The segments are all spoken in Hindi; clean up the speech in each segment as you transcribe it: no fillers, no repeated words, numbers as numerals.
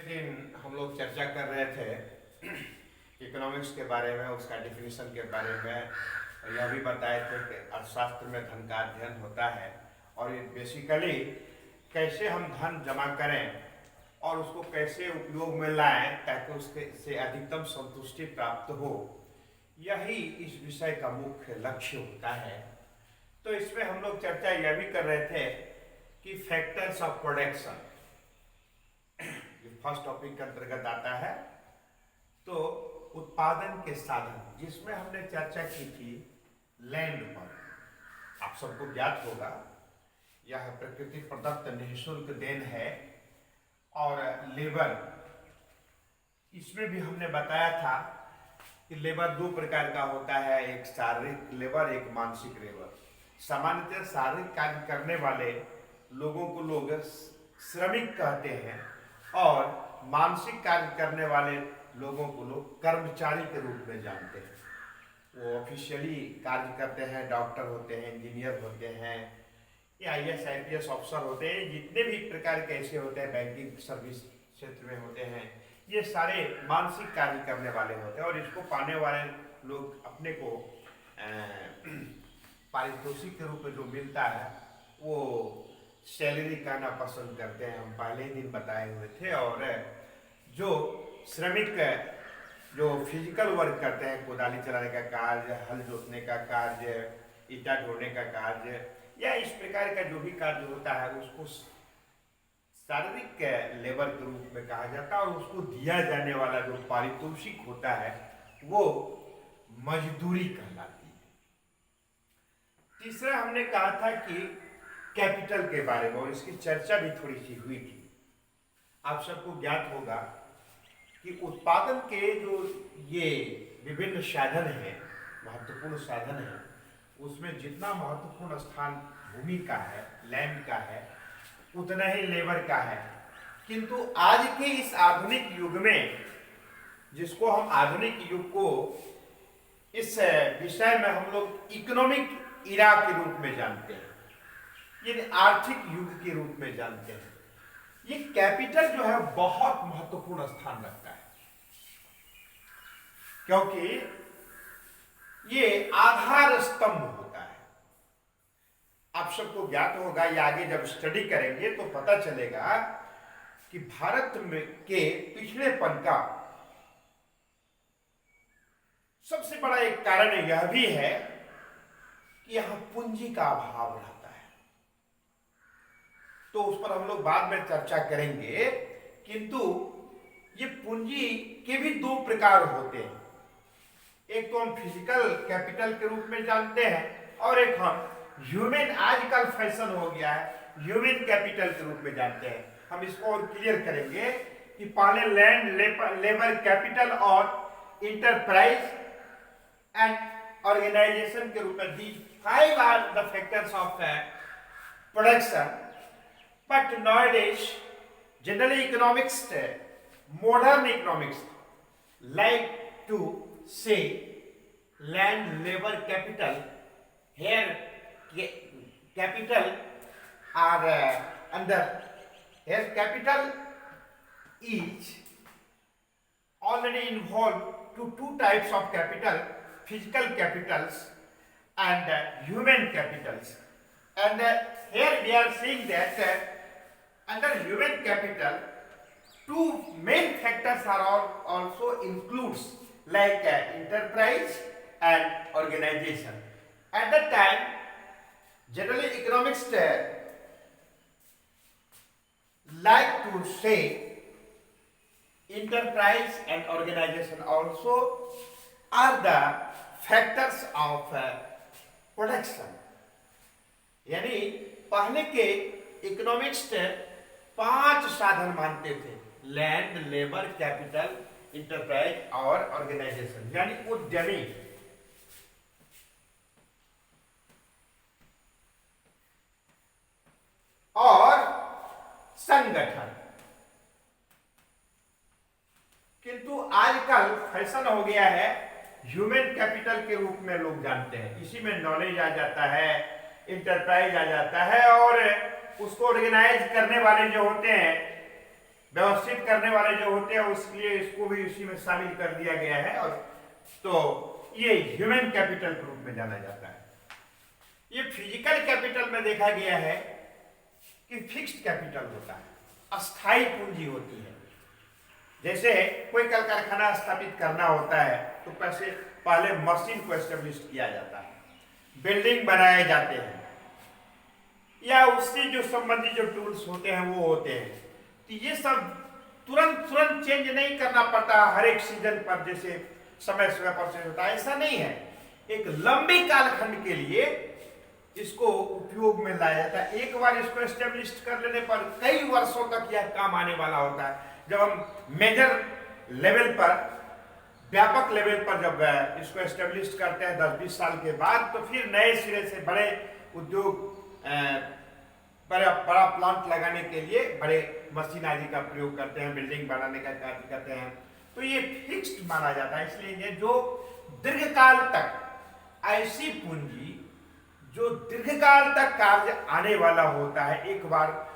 दिन हम लोग चर्चा कर रहे थे इकोनॉमिक्स के बारे में, उसका डिफिनीशन के बारे में, और यह भी बताए थे कि अर्थशास्त्र में धन का अध्ययन होता है और ये बेसिकली कैसे हम धन जमा करें और उसको कैसे उपयोग में लाएं ताकि उसके से अधिकतम संतुष्टि प्राप्त हो। यही इस विषय का मुख्य लक्ष्य होता है। तो इसमें हम लोग चर्चा यह भी कर रहे थे कि factors of production first topic के अंतर्गत आता है। तो उत्पादन के साधन, जिसमें हमने चर्चा की थी लैंड पर। आप सबको ज्ञात होगा यह प्रकृति प्रदत्त निःशुल्क देन है। और लेबर, इसमें भी हमने बताया था कि लेबर दो प्रकार का होता है, एक शारीरिक लेबर, एक मानसिक लेबर। सामान्यतः शारीरिक कार्य करने वाले लोगों को लोग श्रमिक कहते हैं और मानसिक कार्य करने वाले लोगों को लोग कर्मचारी के रूप में जानते हैं। वो ऑफिशियली कार्य करते हैं, डॉक्टर होते हैं, इंजीनियर होते हैं या IAS IPS ऑफिसर होते हैं, जितने भी प्रकार के ऐसे होते हैं, बैंकिंग सर्विस क्षेत्र में होते हैं, ये सारे मानसिक कार्य करने वाले होते हैं। और इसको पाने वाले लोग अपने को पारितोषिक के रूप में जो मिलता है वो सैलरी कहना पसंद करते हैं, हम पहले ही दिन बताए हुए थे। और जो श्रमिक जो फिजिकल वर्क करते हैं, कुदाली चलाने का कार्य, हल जोतने का कार्य, ईटा ढोने का कार्य या इस प्रकार का जो भी कार्य होता है उसको शारीरिक लेबर के रूप में कहा जाता है। और उसको दिया जाने वाला जो पारितोषिक होता है वो मजदूरी कहलाती है। तीसरा हमने कहा था कि कैपिटल के बारे में, और इसकी चर्चा भी थोड़ी सी हुई थी। आप सबको ज्ञात होगा कि उत्पादन के जो ये विभिन्न साधन हैं, महत्वपूर्ण साधन हैं, उसमें जितना महत्वपूर्ण स्थान भूमि का है, लैंड का है, उतना ही लेबर का है। किंतु आज के इस आधुनिक युग में, जिसको हम आधुनिक युग को इस विषय में हम लोग इकोनॉमिक इरा के रूप में जानते हैं, यानी आर्थिक युग के रूप में जानते हैं, ये कैपिटल जो है बहुत महत्वपूर्ण स्थान रखता है, क्योंकि ये आधार स्तंभ होता है। आप सबको ज्ञात होगा, ये आगे जब स्टडी करेंगे तो पता चलेगा कि भारत में के पिछड़ेपन का सबसे बड़ा एक कारण यह भी है कि यहां पूंजी का अभाव रहता है। तो उस पर हम लोग बाद में चर्चा करेंगे। किंतु ये पूंजी के भी दो प्रकार होते हैं, एक तो हम फिजिकल कैपिटल के रूप में जानते हैं और एक हम ह्यूमन, आजकल फैशन हो गया है, ह्यूमन कैपिटल के रूप में जानते हैं। हम इसको और क्लियर करेंगे कि पहले लैंड, लेबर, कैपिटल और इंटरप्राइज एंड ऑर्गेनाइजेशन के रूप में the 5 are the factors of production. But nowadays, generally economics, modern economics, like to say land, labor, capital. Here, capital are under. Here, capital is already involved to two types of capital: physical capitals and human capitals. And here we are seeing that. Under human capital, two main factors are also includes, like enterprise and organization. At that time, generally economists like to say enterprise and organization also are the factors of production. यानी पहले के इकोनॉमिक्स 5 साधन मानते थे: लैंड, लेबर, कैपिटल, इंटरप्राइज और ऑर्गेनाइजेशन, यानी उद्यमी। और संगठन। किंतु आजकल फैशन हो गया है, ह्यूमन कैपिटल के रूप में लोग जानते हैं। इसी में नॉलेज आ जाता है, इंटरप्राइज आ जाता है, और उसको ऑर्गेनाइज करने वाले जो होते हैं, व्यवस्थित करने वाले जो गया उसलिए इसको भी इसी में शामिल कर दिया गया है। और तो ये ह्यूमन कैपिटल के रूप में जाना जाता है। ये फिजिकल कैपिटल में देखा गया है कि फिक्स्ड कैपिटल होता है, अस्थाई पूंजी होती है। जैसे कोई कल कारखाना स्थापित करना होता है तो पहले मशीन को एस्टेब्लिश किया जाता है, बिल्डिंग बनाए जाते हैं, या उससे जो संबंधित जो टूल्स होते हैं वो होते हैं। तो ये सब तुरंत चेंज नहीं करना पड़ता हर एक सीजन पर, जैसे समय समय पर चेंज होता है, ऐसा नहीं है। एक लंबी कालखंड के लिए इसको उपयोग में लाया जाता है। एक बार इसको एस्टेब्लिश कर लेने पर कई वर्षों तक यह काम आने वाला होता है। जब हम मेजर लेवल पर, व्यापक लेवल पर जब इसको एस्टेब्लिश करते हैं 10-20 साल के बाद, तो फिर नए सिरे से बड़े उद्योग, बड़ा प्लांट लगाने के लिए बड़े मशीन आदि का प्रयोग करते हैं, बिल्डिंग बनाने का कार्य करते हैं। तो ये फिक्स्ड माना जाता है। इसलिए ये जो दीर्घकाल तक, ऐसी पूंजी जो दीर्घकाल तक कार्य आने वाला होता है, एक बार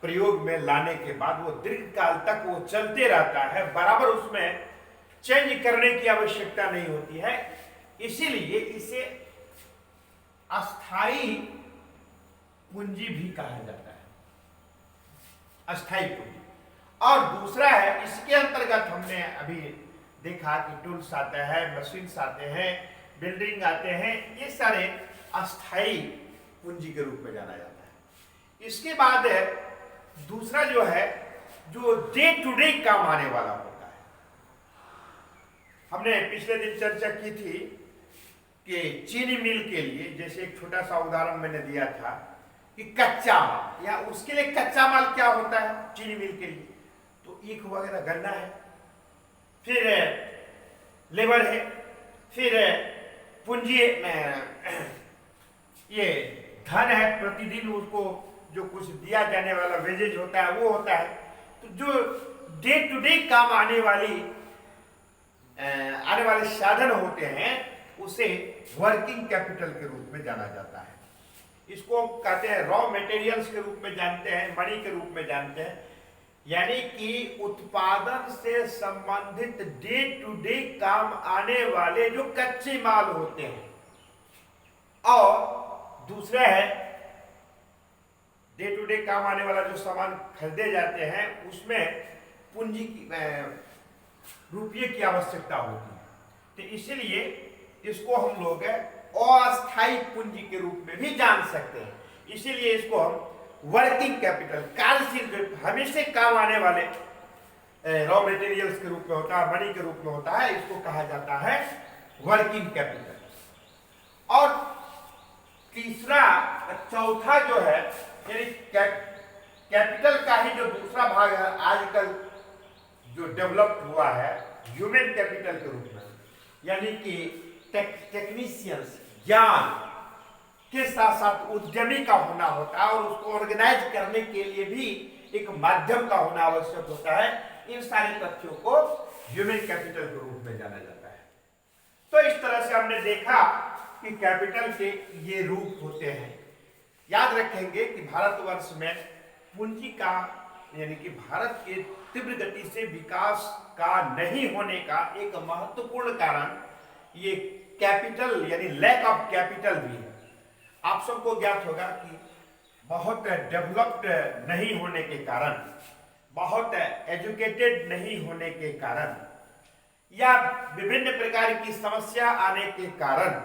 प्रयोग में लाने के बाद वो दीर्घकाल तक वो चलते रहता है, बराबर उसमें चेंज करने की आवश्यकता नहीं होती है। इसीलिए इसे अस्थाई पूंजी भी कहा जाता है, अस्थाई पूंजी। और दूसरा है, इसके अंतर्गत हमने अभी देखा कि टूल्स आते हैं, मशीन्स आते हैं, बिल्डिंग आते हैं, ये सारे अस्थाई पूंजी के रूप में जाना जाता है। इसके बाद दूसरा जो है, जो डे टू डे काम आने वाला होता है। हमने पिछले दिन चर्चा की थी कि चीनी मिल के लिए, जैसे एक छोटा सा उदाहरण मैंने दिया था कि कच्चा माल, या उसके लिए कच्चा माल क्या होता है चीनी मिल के लिए, तो ईख वगैरह गन्ना है, फिर लेबर है, फिर पूंजी, ये धन है, प्रतिदिन उसको जो कुछ दिया जाने वाला वेजेज होता है वो होता है। तो जो डे टू डे काम आने वाले साधन होते हैं उसे वर्किंग कैपिटल के रूप में जाना जाता है। इसको कहते हैं रॉ मटेरियल्स के रूप में जानते हैं, मनी के रूप में जानते हैं, यानी कि उत्पादन से संबंधित डे टू डे काम आने वाले जो कच्चे माल होते हैं। और दूसरा है, डे टू डे काम आने वाला जो सामान खरीदे जाते हैं उसमें पूंजी की, रुपये की आवश्यकता होती है। तो इसीलिए इसको हम लोग अस्थाई पूंजी के रूप में भी जान सकते हैं। इसीलिए इसको हम वर्किंग कैपिटल, कार्यशील जो हमेशा काम आने वाले रॉ मटेरियल्स के रूप में होता है, मनी के रूप में होता है, इसको कहा जाता है वर्किंग कैपिटल। और तीसरा, चौथा जो है, यानी कैपिटल का ही जो दूसरा भाग है, आजकल जो डेवलप हुआ है ह्यूमन कैपिटल के रूप में, यानी कि टेक्नीशियंस, ज्ञान के साथ साथ उद्यमी का होना होता है, और उसको ऑर्गेनाइज करने के लिए भी एक माध्यम का होना आवश्यक होता है। इन सारे तथ्यों को ह्यूमन कैपिटल के रूप में जाना जाता है। तो इस तरह से हमने देखा कि कैपिटल के ये रूप होते हैं। याद रखेंगे कि भारतवर्ष में पूंजी का, यानी कि भारत के तीव्र गति से विकास का नहीं होने का एक महत्वपूर्ण कारण ये कैपिटल, यानी लैक ऑफ कैपिटल भी है। आप सबको ज्ञात होगा कि बहुत डेवलप्ड नहीं होने के कारण, बहुत एजुकेटेड नहीं होने के कारण, या विभिन्न प्रकार की समस्या आने के कारण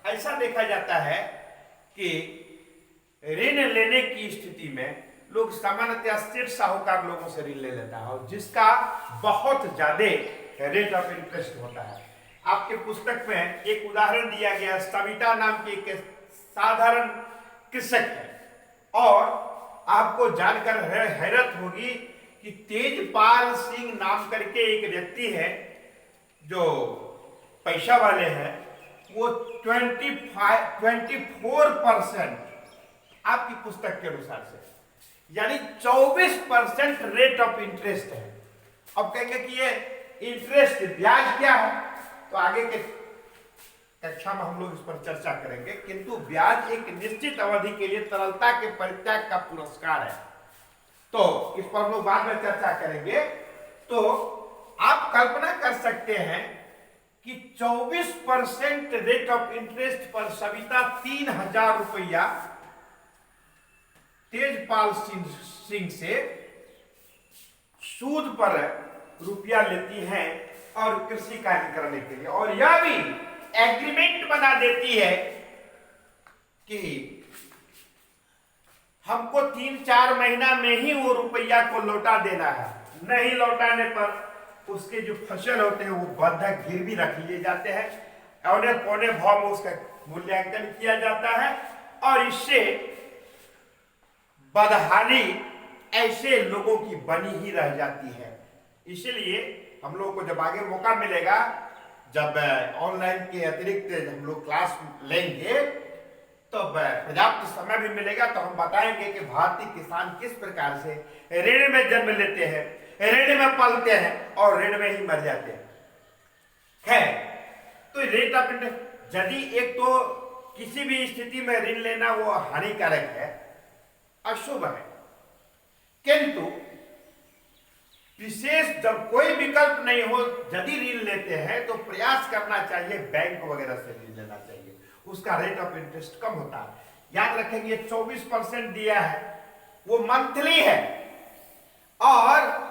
ऐसा देखा जाता है कि ऋण लेने की स्थिति में लोग सामान्यतः सेठ साहूकार लोगों से ऋण ले लेता है, और जिसका बहुत ज्यादा रेट ऑफ इंटरेस्ट होता है। आपके पुस्तक में एक उदाहरण दिया गया, सविता नाम की एक साधारण कृषक है, और आपको जानकर हैरत होगी कि तेजपाल सिंह नाम करके एक व्यक्ति है जो पैसा वाले हैं, वो 24% आपकी पुस्तक के अनुसार से, यानी 24% रेट ऑफ इंटरेस्ट है। अब कहेंगे कि ये इंटरेस्ट, ब्याज क्या है, तो आगे के कक्षा में हम लोग इस पर चर्चा करेंगे, किंतु ब्याज एक निश्चित अवधि के लिए तरलता के परित्याग का पुरस्कार है। तो इस पर हम लोग बाद में चर्चा करेंगे। तो आप कल्पना कर सकते हैं कि 24% रेट ऑफ इंटरेस्ट पर सविता 3,000 रुपया तेजपाल सिंह से सूद पर रुपया लेती हैं और कृषि कार्य करने के लिए, और यह भी एग्रीमेंट बना देती है कि हमको 3-4 महीना में ही वो रुपया को लौटा देना है। नहीं लौटाने पर उसके जो फसल होते हैं वो बंधक गिरवी रख लिए जाते हैं, औने पौने भाव में उसका मूल्यांकन किया जाता है, और इससे बदहाली ऐसे लोगों की बनी ही रह जाती है। इसलिए हम लोगों को जब आगे मौका मिलेगा, जब ऑनलाइन के अतिरिक्त हम लोग क्लास लेंगे, तो पर्याप्त समय भी मिलेगा, तो हम बताएंगे कि भारतीय किसान किस प्रकार से ऋण में जन्म लेते हैं, ऋण में पलते हैं और ऋण में ही मर जाते हैं। खैर, तो रेट ऑफ इंटरेस्ट, यदि एक तो किसी भी स्थिति में ऋण लेना वो हानिकारक है, अशुभ है, किंतु विशेष जब कोई विकल्प नहीं हो, यदि ऋण लेते हैं तो प्रयास करना चाहिए बैंक वगैरह से ऋण लेना चाहिए, उसका रेट ऑफ इंटरेस्ट कम होता है। याद रखेंगे 24% दिया है वो मंथली है, और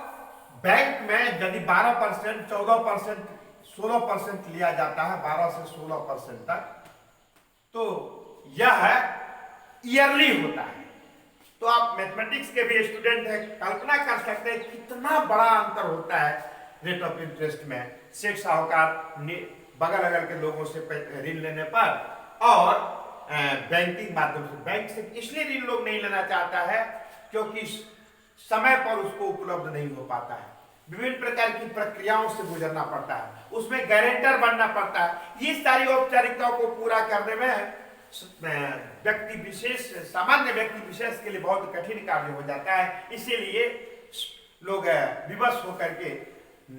बैंक में यदि 12%, 14%, 16% लिया जाता है, 12 से 16% तक, तो यह ईयरली होता है। तो आप मैथमेटिक्स के भी स्टूडेंट हैं, कल्पना कर सकते हैं कितना बड़ा अंतर होता है रेट ऑफ इंटरेस्ट में, सेठ साहूकार बगल अगल के लोगों से ऋण लेने पर, और बैंकिंग माध्यम से। बैंक से इसलिए ऋण लोग नहीं लेना चाहता है क्योंकि समय पर उसको उपलब्ध नहीं हो पाता है, विभिन्न प्रकार की प्रक्रियाओं से गुजरना पड़ता है, उसमें गारंटर बनना पड़ता है। ये सारी औपचारिकताओं को पूरा करने में व्यक्ति विशेष, सामान्य व्यक्ति विशेष के लिए बहुत कठिन कार्य हो जाता है। इसीलिए लोग विवश होकर के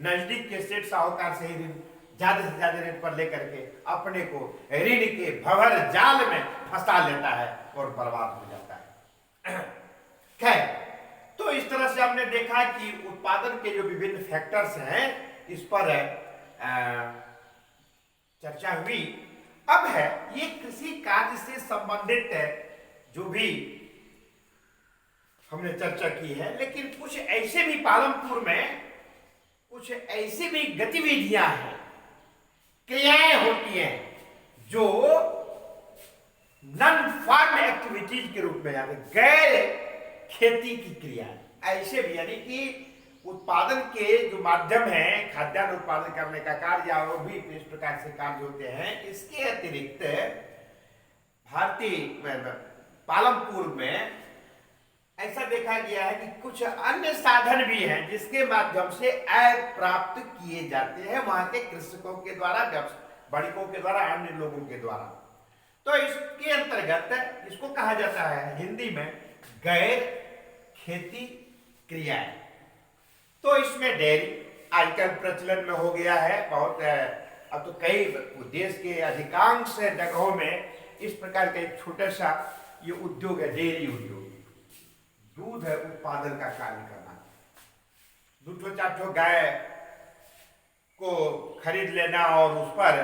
नजदीक के सेठ साहूकार से ही ऋण ज्यादा से ज्यादा रेट पर लेकर के अपने को ऋण के भंवर जाल में फंसा लेता है और बर्बाद हो जाता है। खैर, तो इस तरह से हमने देखा कि उत्पादन के जो विभिन्न फैक्टर्स हैं, इस पर चर्चा हुई। अब है ये कृषि कार्य से संबंधित जो भी हमने चर्चा की है, लेकिन कुछ ऐसे भी पालमपुर में कुछ ऐसी भी गतिविधियां हैं, क्रियाएं होती हैं जो नॉन फार्म एक्टिविटीज के रूप में जाते, गैर खेती की क्रियाएं ऐसे भी, यानी कि उत्पादन के जो माध्यम है, खाद्यान्न उत्पादन करने का कार्य और भी इस प्रकार से कार्य होते हैं। इसके अतिरिक्त भारतीय पालमपुर में ऐसा देखा गया है कि कुछ अन्य साधन भी हैं जिसके माध्यम से आय प्राप्त किए जाते हैं वहां के कृषकों के द्वारा, वणिकों के द्वारा, अन्य लोगों के द्वारा। तो इसके अंतर्गत इसको कहा जाता है हिंदी में गैर खेती क्रियाएं। तो इसमें डेयरी आजकल प्रचलन में हो गया है बहुत, अब तो कई देश के अधिकांश जगहों में इस प्रकार का एक छोटा सा ये उद्योग है, डेयरी उद्योग, दूध उत्पादन का कार्य करना। 2-4 गाय को खरीद लेना और उस पर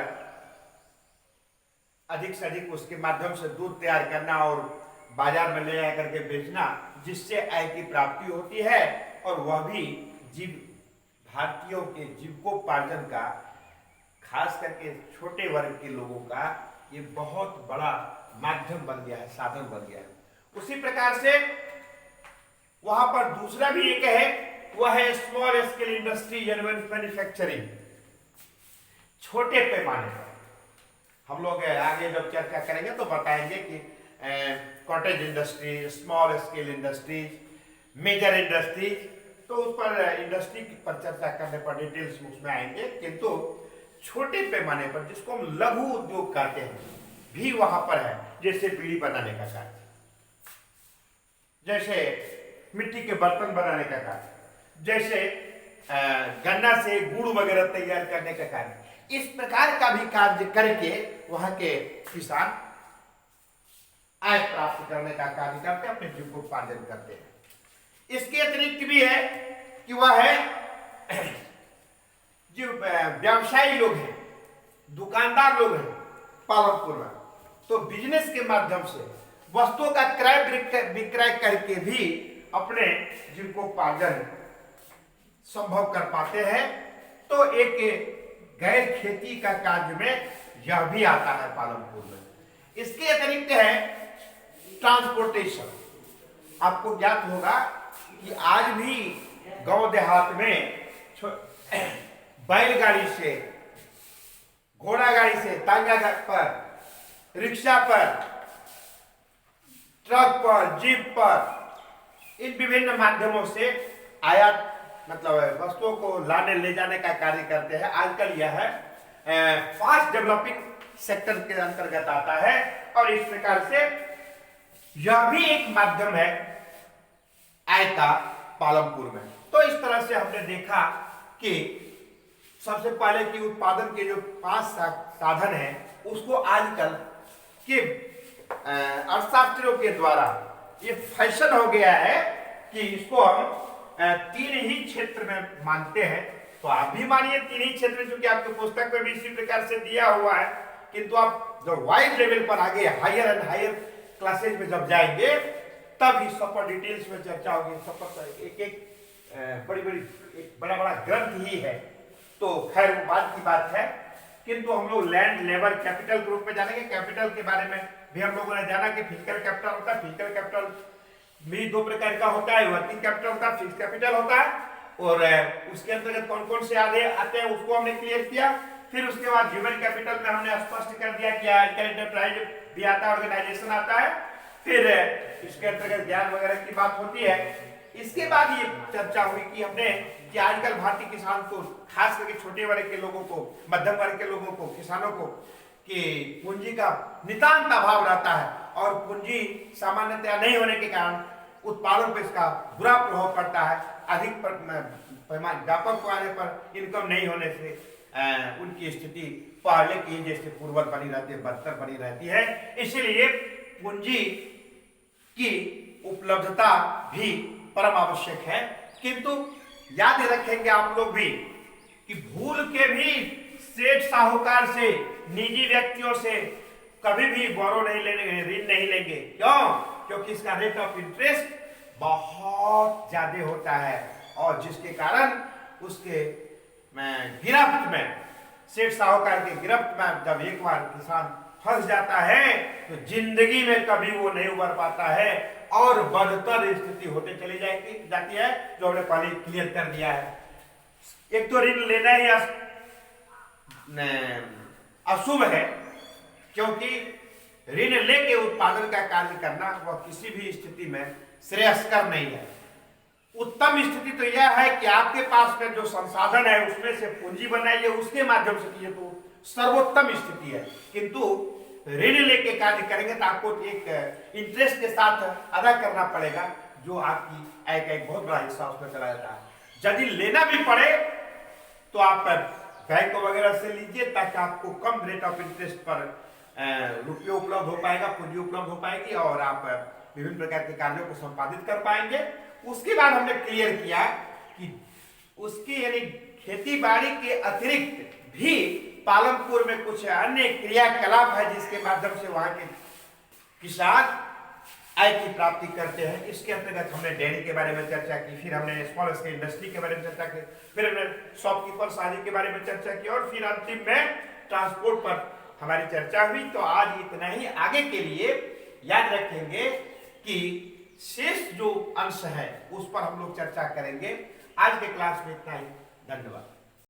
अधिक से अधिक उसके माध्यम से दूध तैयार करना और बाजार में ले आकर के बेचना, जिससे आय की प्राप्ति होती है, और वह भी भारतीयों के जीविकोपार्जन का, खास करके छोटे वर्ग के लोगों का ये बहुत बड़ा माध्यम बन गया है, साधन बन गया है। उसी प्रकार से वहां पर दूसरा भी एक है, वह है small scale industry and manufacturing, छोटे पैमाने पर। हम लोग आगे जब चर्चा करेंगे तो बताएंगे कि cottage industry, small scale industries, major industries, तो उस पर इंडस्ट्री पर चर्चा करने पर डिटेल्स उसमें आएंगे। किंतु छोटे पैमाने पर जिसको हम लघु उद्योग कहते हैं भी वहां पर है, जैसे बीड़ी बनाने का कार्य, जैसे मिट्टी के बर्तन बनाने का कार्य, जैसे गन्ना से गुड़ वगैरह तैयार करने का कार्य, इस प्रकार का भी कार्य करके वहां के किसान आय प्राप्त करने का कार्य करते हैं, अपने जीविकोपार्जन करते हैं। इसके अतिरिक्त भी है कि वह है जो व्यवसायी लोग हैं, दुकानदार लोग हैं पालमपुर में, तो बिजनेस के माध्यम से वस्तुओं का क्रय विक्रय करके भी अपने जीविकोपार्जन संभव कर पाते हैं। तो एक गैर खेती का कार्य में यह भी आता है पालमपुर में। इसके अतिरिक्त है ट्रांसपोर्टेशन। आपको ज्ञात होगा कि आज भी गांव देहात में बैलगाड़ी से, घोड़ा गाड़ी से, तांगा पर, रिक्शा पर, ट्रक पर, जीप पर, इन विभिन्न माध्यमों से आयात मतलब वस्तुओं को लाने ले जाने का कार्य करते हैं। आजकल यह फास्ट डेवलपिंग सेक्टर के अंतर्गत आता है और इस प्रकार से यह भी एक माध्यम है आय का पालमपुर में। तो इस तरह से हमने देखा कि सबसे पहले कि उत्पादन के जो 5 साधन हैं उसको आजकल के अर्थशास्त्रियों के द्वारा ये फैशन हो गया है कि इसको हम 3 ही क्षेत्र में मानते हैं। तो आप भी मानिए 3 ही क्षेत्र, क्योंकि आपके पुस्तक में भी इसी प्रकार से दिया हुआ है। किंतु आप जब वाइड लेवल पर आगे हायर एंड हायर क्लासेज में जब जाएंगे तब ही सब पर डिटेल्स में चर्चा होगी। सब पर एक बड़ा बड़ा ग्रंथ ही है। तो खैर वो बात की बात है, किंतु हम लोग लैंड, लेबर, कैपिटल के रूप में जानेंगे। कैपिटल के बारे में भी हम लोगों ने जाना कि फिजिकल कैपिटल होता है। फिजिकल कैपिटल भी 2 प्रकार का होता है, वर्किंग कैपिटल होता है, फिक्स कैपिटल होता है। और उसके अंतर्गत कौन कौन से आते हैं उसको हमने क्लियर किया। फिर उसके बाद ह्यूमन कैपिटल में हमने स्पष्ट कर दिया कि आजकल एंटरप्राइज भी आता है, ऑर्गेनाइजेशन आता है। फिर इसके अंतर्गत ज्ञान वगैरह की बात होती है। इसके बाद ये चर्चा हुई कि हमने कि आजकल भारतीय किसान को, खास करके छोटे वर्ग के लोगों को, मध्यम वर्ग के लोगों को, किसानों को कि पूंजी का नितांत अभाव रहता है और पूंजी सामान्यतया नहीं होने के कारण उत्पादन पर इसका बुरा प्रभाव पड़ता है। अधिक पैमाने व्यापक पैमाने पर इनकम नहीं होने से उनकी स्थिति पहले की जैसे पूर्ववत बनी रहती है, बदतर बनी रहती है। इसीलिए पूंजी की उपलब्धता भी परम आवश्यक है। किंतु याद रखेंगे आप लोग भी कि भूल के भी सेठ साहूकार से, निजी व्यक्तियों से कभी भी बोरो नहीं लेंगे, ऋण नहीं लेंगे। क्यों? क्योंकि इसका रेट ऑफ इंटरेस्ट बहुत ज्यादा होता है और जिसके कारण उसके गिरफ्त में, सेठ साहूकार के गिरफ्त में जब एक बार किसान फंस जाता है तो जिंदगी में कभी वो नहीं उबर पाता है और बदतर स्थिति होते चली जाती है, जो हमने पहले क्लियर कर दिया है। एक तो ऋण लेना ही अशुभ है, क्योंकि ऋण लेके उत्पादन का कार्य करना वह किसी भी स्थिति में श्रेयस्कर नहीं है। उत्तम स्थिति तो यह है कि आपके पास में जो संसाधन है उसमें से पूंजी बनाइए, उसके माध्यम से कीजिए, तो सर्वोत्तम स्थिति है। किंतु ऋण लेके कार्य करेंगे तो आपको एक इंटरेस्ट के साथ अदा करना पड़ेगा, जो आपकी आय का एक बहुत बड़ा हिस्सा उसमें चला जाता है। यदि लेना भी पड़े तो आप बैंक वगैरह से लीजिए, ताकि आपको कम रेट ऑफ इंटरेस्ट पर रुपये उपलब्ध हो पाएगा, पूंजी उपलब्ध हो पाएगी और आप विभिन्न प्रकार के कार्यों को संपादित कर पाएंगे। उसके बाद हमने क्लियर किया कि उसकी यानी खेती बाड़ी के अतिरिक्त भी पालमपुर में कुछ अन्य क्रियाकलाप है जिसके माध्यम से वहां के किसान आय की प्राप्ति करते हैं। इसके अंतर्गत हमने डेयरी के बारे में चर्चा की, फिर हमने स्मॉल स्केल इंडस्ट्री के बारे में चर्चा की, फिर हमने शॉपकीपर्स आदि के बारे में चर्चा की और फिर अंतिम में ट्रांसपोर्ट पर हमारी चर्चा हुई। तो आज इतना ही। आगे के लिए याद रखेंगे कि शेष जो अंश है उस पर हम लोग चर्चा करेंगे। आज के क्लास में इतना ही। धन्यवाद।